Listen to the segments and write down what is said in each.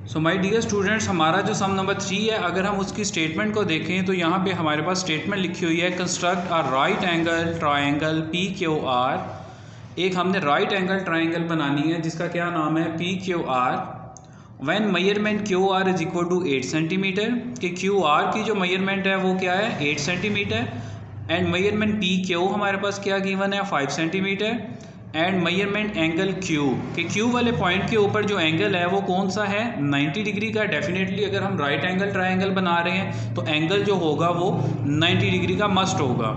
So my dear students, हमारा जो सम number 3 है, अगर हम उसकी स्टेटमेंट को देखें तो यहाँ पे हमारे पास स्टेटमेंट लिखी हुई है, construct a right angle triangle P Q are. एक हमने राइट एंगल ट्रायंगल बनानी है जिसका क्या नाम है, P Q R. When measurement Q R is equal to 8 centimetre, कि क्यू आर की जो मेजरमेंट है वो क्या है, 8 centimetre. And measurement P Q हमारे पास क्या गिवन है, 5 centimetre. And measurement angle Q, कि क्यू वाले पॉइंट के ऊपर जो एंगल है वो कौन सा है, 90 डिग्री का। डेफिनेटली अगर हम राइट एंगल ट्रायंगल बना रहे हैं तो एंगल जो होगा वो 90 डिग्री का मस्ट होगा।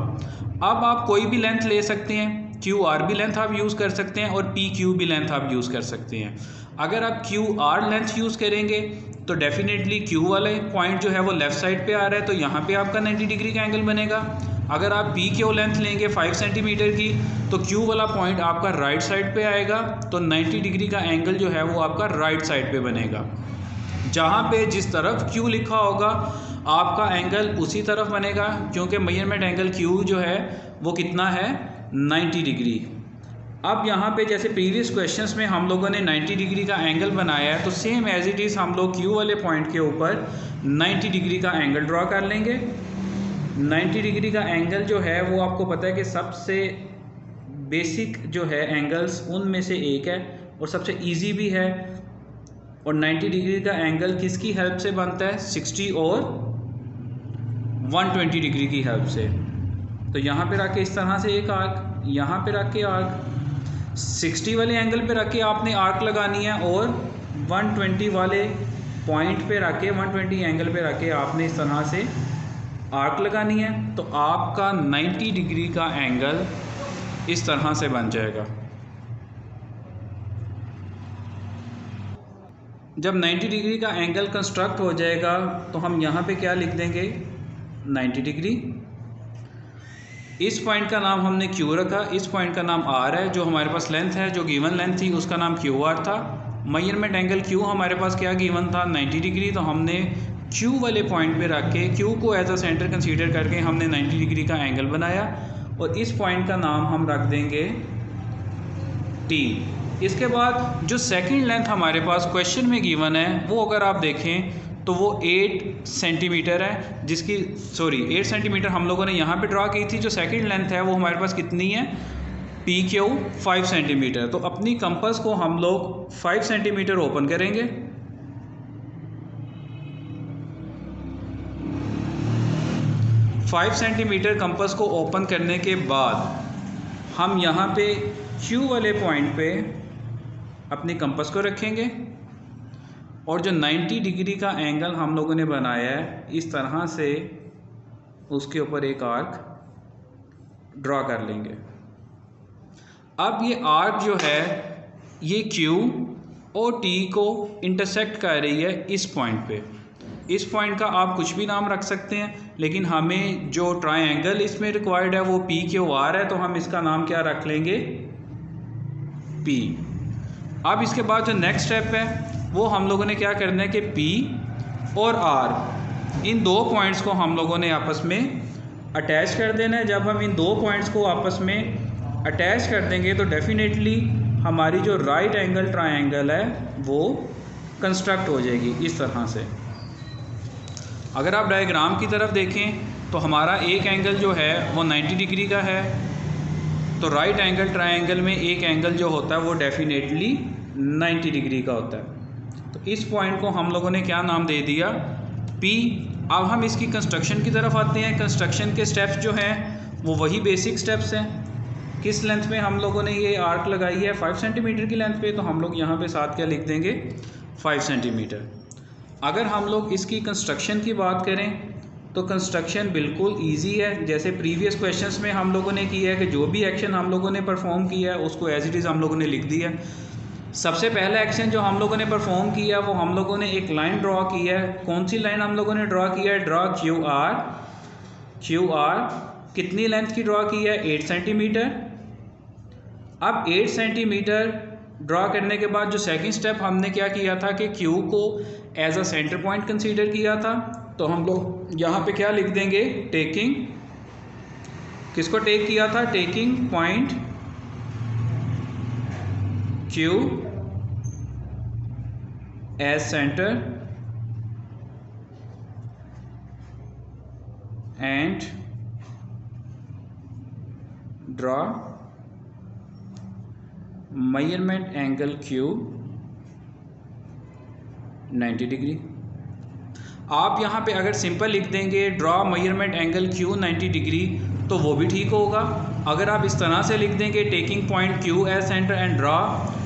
अब आप कोई भी लेंथ ले सकते हैं, क्यू आर भी लेंथ आप यूज़ कर सकते हैं और पी क्यू भी लेंथ आप यूज़ कर सकते हैं। अगर आप क्यू आर लेंथ यूज़ करेंगे तो डेफिनेटली क्यू वाले पॉइंट जो है वो लेफ़्ट साइड पे आ रहा है, तो यहाँ पे आपका 90 डिग्री का एंगल बनेगा। अगर आप पी क्यू लेंथ लेंगे 5 सेंटीमीटर की, तो क्यू वाला पॉइंट आपका राइट साइड पे आएगा, तो 90 डिग्री का एंगल जो है वो आपका राइट साइड पे बनेगा। जहाँ पे जिस तरफ क्यू लिखा होगा आपका एंगल उसी तरफ बनेगा, क्योंकि मेजरमेंट एंगल क्यू जो है वो कितना है, 90 डिग्री। अब यहाँ पे जैसे प्रीवियस क्वेश्चंस में हम लोगों ने 90 डिग्री का एंगल बनाया है, तो सेम एज इट इज़ हम लोग क्यू वाले पॉइंट के ऊपर 90 डिग्री का एंगल ड्रॉ कर लेंगे। 90 डिग्री का एंगल जो है वो आपको पता है कि सबसे बेसिक जो है एंगल्स उनमें से एक है और सबसे इजी भी है। और 90 डिग्री का एंगल किसकी हेल्प से बनता है, 60 और 120 डिग्री की हेल्प से। तो यहाँ पे रख के इस तरह से एक आर्क, यहाँ पे रख के आर्क, 60 वाले एंगल पे रख के आपने आर्क लगानी है और 120 वाले पॉइंट पे रख के 120 एंगल पे रख के आपने इस तरह से आर्क लगानी है। तो आपका 90 डिग्री का एंगल इस तरह से बन जाएगा। जब 90 डिग्री का एंगल कंस्ट्रक्ट हो जाएगा तो हम यहाँ पे क्या लिख देंगे, 90 डिग्री। इस पॉइंट का नाम हमने क्यू रखा, इस पॉइंट का नाम आर है। जो हमारे पास लेंथ है, जो गिवन लेंथ थी उसका नाम क्यू आर था। मेजरमेंट एंगल क्यू हमारे पास क्या गिवन था, 90 डिग्री। तो हमने क्यू वाले पॉइंट पे रख के क्यू को एज अ सेंटर कंसीडर करके हमने 90 डिग्री का एंगल बनाया और इस पॉइंट का नाम हम रख देंगे टी। इसके बाद जो सेकंड लेंथ हमारे पास क्वेश्चन में गिवन है वो अगर आप देखें तो वो 8 सेंटीमीटर है, जिसकी 8 सेंटीमीटर हम लोगों ने यहाँ पे ड्रा की थी। जो सेकंड लेंथ है वो हमारे पास कितनी है, पी क्यू 5 सेंटीमीटर। तो अपनी कंपास को हम लोग 5 सेंटीमीटर ओपन करेंगे। फाइव सेंटीमीटर कंपास को ओपन करने के बाद हम यहाँ पे क्यू वाले पॉइंट पे अपनी कंपास को रखेंगे और जो 90 डिग्री का एंगल हम लोगों ने बनाया है इस तरह से उसके ऊपर एक आर्क ड्रॉ कर लेंगे। अब ये आर्क जो है ये क्यू और टी को इंटरसेक्ट कर रही है इस पॉइंट पे। इस पॉइंट का आप कुछ भी नाम रख सकते हैं, लेकिन हमें जो ट्रायंगल इसमें रिक्वायर्ड है वो पी क्यू आर है, तो हम इसका नाम क्या रख लेंगे, पी। अब इसके बाद जो नेक्स्ट स्टेप है वो हम लोगों ने क्या करना है कि पी और आर इन दो पॉइंट्स को हम लोगों ने आपस में अटैच कर देना है। जब हम इन दो पॉइंट्स को आपस में अटैच कर देंगे तो डेफिनेटली हमारी जो राइट एंगल ट्रायंगल है वो कंस्ट्रक्ट हो जाएगी इस तरह से। अगर आप डायग्राम की तरफ देखें तो हमारा एक एंगल जो है वो 90 डिग्री का है, तो राइट एंगल ट्रायंगल में एक एंगल जो होता है वो डेफिनेटली 90 डिग्री का होता है। तो इस पॉइंट को हम लोगों ने क्या नाम दे दिया, P। अब हम इसकी कंस्ट्रक्शन की तरफ आते हैं। कंस्ट्रक्शन के स्टेप्स जो हैं वो वही बेसिक स्टेप्स हैं। किस लेंथ में हम लोगों ने ये आर्क लगाई है, 5 सेंटीमीटर की लेंथ पे, तो हम लोग यहाँ पे साथ क्या लिख देंगे, 5 सेंटीमीटर। अगर हम लोग इसकी कंस्ट्रक्शन की बात करें तो कंस्ट्रक्शन बिल्कुल इजी है। जैसे प्रीवियस क्वेश्चंस में हम लोगों ने किया है कि जो भी एक्शन हम लोगों ने परफॉर्म किया है उसको एज इट इज़ हम लोगों ने लिख दिया। सबसे पहला एक्शन जो हम लोगों ने परफॉर्म किया वो हम लोगों ने एक लाइन ड्रॉ की है। कौन सी लाइन हम लोगों ने ड्रॉ किया है, draw Q R. Q R कितनी लेंथ की ड्रॉ की है, 8 सेंटीमीटर। अब 8 सेंटीमीटर ड्रॉ करने के बाद जो सेकंड स्टेप हमने क्या किया था कि क्यू को as a centre point consider किया था, तो हम लोग यहाँ पे क्या लिख देंगे, टेकिंग, किसको टेक किया था, taking point Q as centre and draw measurement angle Q 90 degree. आप यहाँ पे अगर सिंपल लिख देंगे draw measurement angle Q 90 degree तो वो भी ठीक होगा। अगर आप इस तरह से लिख देंगे taking point Q as centre and draw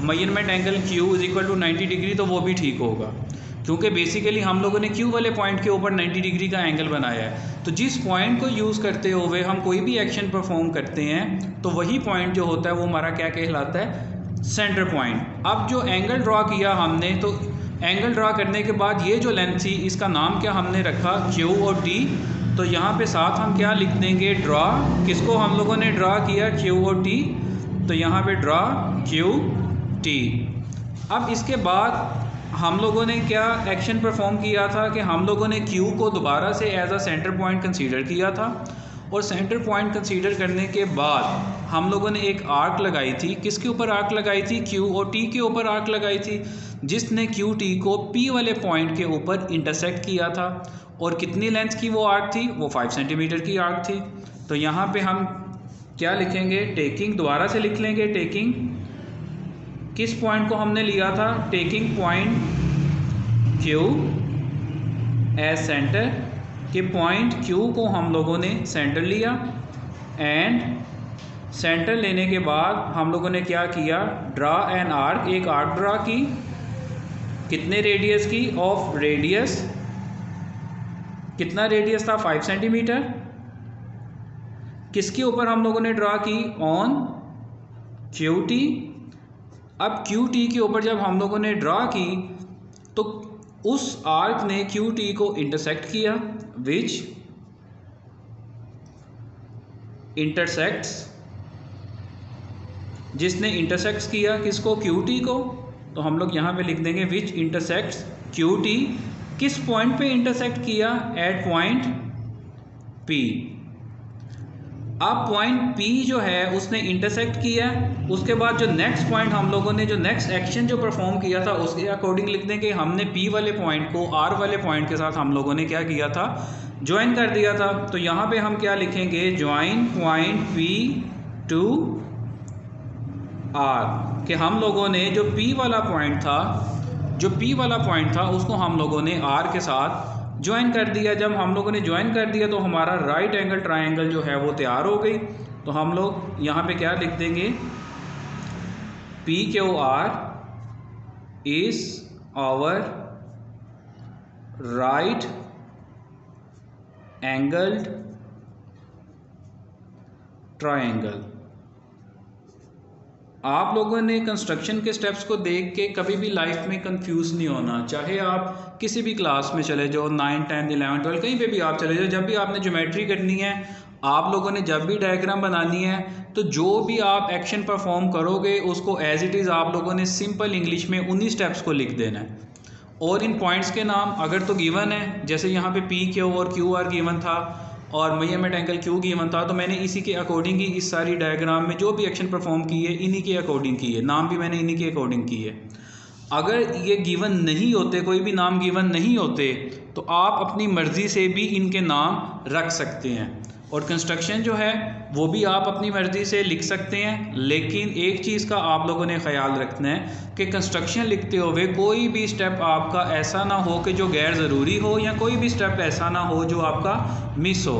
measurement angle Q is equal to 90 degree तो वो भी ठीक होगा, क्योंकि बेसिकली हम लोगों ने Q वाले पॉइंट के ऊपर 90 डिग्री का एंगल बनाया है। तो जिस पॉइंट को यूज़ करते हुए हम कोई भी एक्शन परफॉर्म करते हैं तो वही पॉइंट जो होता है वो हमारा क्या कहलाता है, सेंटर पॉइंट। अब जो एंगल ड्रॉ किया हमने, तो एंगल ड्रॉ करने के बाद ये जो लेंथ थी इसका नाम क्या हमने रखा, Q और T। तो यहाँ पे साथ हम क्या लिख देंगे, ड्रॉ किसको हम लोगों ने ड्रॉ किया, Q और T। तो यहाँ पे ड्रॉ Q T। अब इसके बाद हम लोगों ने क्या एक्शन परफॉर्म किया था कि हम लोगों ने Q को दोबारा से as a centre point consider किया था, और सेंटर पॉइंट कंसीडर करने के बाद हम लोगों ने एक आर्क लगाई थी। किसके ऊपर आर्क लगाई थी, Q और T के ऊपर आर्क लगाई थी, जिसने QT को P वाले पॉइंट के ऊपर इंटरसेक्ट किया था। और कितनी लेंथ की वो आर्क थी, वो 5 सेंटीमीटर की आर्क थी। तो यहाँ पे हम क्या लिखेंगे, टेकिंग, दोबारा से लिख लेंगे टेकिंग, किस पॉइंट को हमने लिया था, taking point Q as centre, कि पॉइंट Q को हम लोगों ने सेंटर लिया, एंड सेंटर लेने के बाद हम लोगों ने क्या किया, ड्रा एन आर्क, एक आर्क ड्रा की, कितने रेडियस की, ऑफ रेडियस, कितना रेडियस था, 5 सेंटीमीटर। किसके ऊपर हम लोगों ने ड्रा की, ऑन QT। अब QT के ऊपर जब हम लोगों ने ड्रा की तो उस आर्क ने QT को इंटरसेक्ट किया, विच इंटरसेक्ट्स, जिसने इंटरसेक्ट किया किसको, QT को। तो हम लोग यहाँ पे लिख देंगे विच इंटरसेक्ट्स QT, किस पॉइंट पे इंटरसेक्ट किया, एट पॉइंट P। अब पॉइंट P जो है उसने इंटरसेक्ट किया, उसके बाद जो नेक्स्ट पॉइंट हम लोगों ने जो नेक्स्ट एक्शन जो परफॉर्म किया था उसके अकॉर्डिंग लिख देंगे हमने P वाले पॉइंट को R वाले पॉइंट के साथ हम लोगों ने क्या किया था, ज्वाइन कर दिया था। तो यहाँ पे हम क्या लिखेंगे, join point P to R, कि हम लोगों ने जो P वाला पॉइंट था उसको हम लोगों ने R के साथ ज्वाइन कर दिया। जब हम लोगों ने ज्वाइन कर दिया तो हमारा राइट एंगल ट्रायंगल जो है वो तैयार हो गई। तो हम लोग यहाँ पे क्या लिख देंगे, PQR is our right angled triangle. आप लोगों ने कंस्ट्रक्शन के स्टेप्स को देख के कभी भी लाइफ में कंफ्यूज नहीं होना, चाहे आप किसी भी क्लास में चले जाओ, 9, 10, 11, 12 कहीं पे भी आप चले जाओ। जब भी आपने ज्योमेट्री करनी है, आप लोगों ने जब भी डायग्राम बनानी है, तो जो भी आप एक्शन परफॉर्म करोगे उसको एज इट इज़ आप लोगों ने सिंपल इंग्लिश में उन्हीं स्टेप्स को लिख देना है। और इन पॉइंट्स के नाम अगर तो गिवन है, जैसे यहाँ पे PQ और QR गिवन था और मेजरमेंट एंगल Q गिवन था, तो मैंने इसी के अकॉर्डिंग ही इस सारी डायग्राम में जो भी एक्शन परफॉर्म किए इन्हीं के अकॉर्डिंग किए, नाम भी मैंने इन्हीं के अकॉर्डिंग किए। अगर ये गिवन नहीं होते, कोई भी नाम गिवन नहीं होते, तो आप अपनी मर्ज़ी से भी इनके नाम रख सकते हैं। और कंस्ट्रक्शन जो है वो भी आप अपनी मर्ज़ी से लिख सकते हैं, लेकिन एक चीज़ का आप लोगों ने ख्याल रखना है कि कंस्ट्रक्शन लिखते हुए कोई भी स्टेप आपका ऐसा ना हो कि जो गैर ज़रूरी हो, या कोई भी स्टेप ऐसा ना हो जो आपका मिस हो।